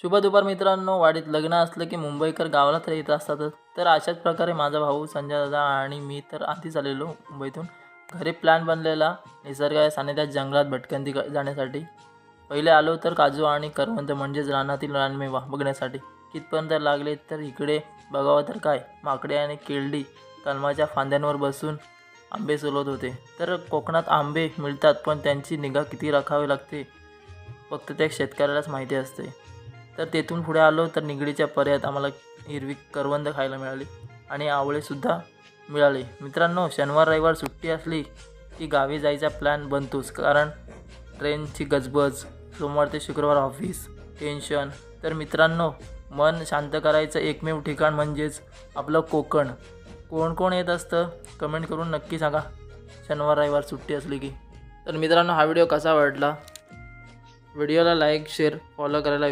शुभ दुपार मित्रांनो. वाडीत लग्न असलं की मुंबईकर गावाला तर येत असतातच. तर अशाच प्रकारे माझा भाऊ संजय दादा आणि मी तर आधीच आलेलो मुंबईतून. घरी प्लॅन बनलेला निसर्गाच्या सानिध्यात जंगलात भटकंती जाण्यासाठी. पहिले आलो तर काजू आणि करवंद म्हणजेच रानातील रानमेवा बघण्यासाठी. कितपर्यंत लागले तर इकडे बघावं तर काय, माकडे आणि केळडी कलमाच्या फांद्यांवर बसून आंबे सोलत होते. तर कोकणात आंबे मिळतात पण त्यांची निगा किती राखावी लागते फक्त त्या शेतकऱ्यालाच माहिती असते. तर तेथून पुढे आलो तर निगडीच्या पर्यायात आम्हाला हिरवी करवंद खायला मिळाली आणि आवळेसुद्धा मिळाले. मित्रांनो, शनिवार रविवार सुट्टी असली की गावी जायचा प्लॅन बनतोच, कारण ट्रेनची गजबज, सोमवार ते शुक्रवार ऑफिस टेन्शन. तर मित्रांनो, मन शांत करायचं एकमेव ठिकाण म्हणजेच आपलं कोकण. कोण कोण येत असतं कमेंट करून नक्की सांगा शनिवार रविवार सुट्टी असली की. तर मित्रांनो, हा व्हिडिओ कसा वाटला, व्हिडिओला लाईक शेअर फॉलो करायला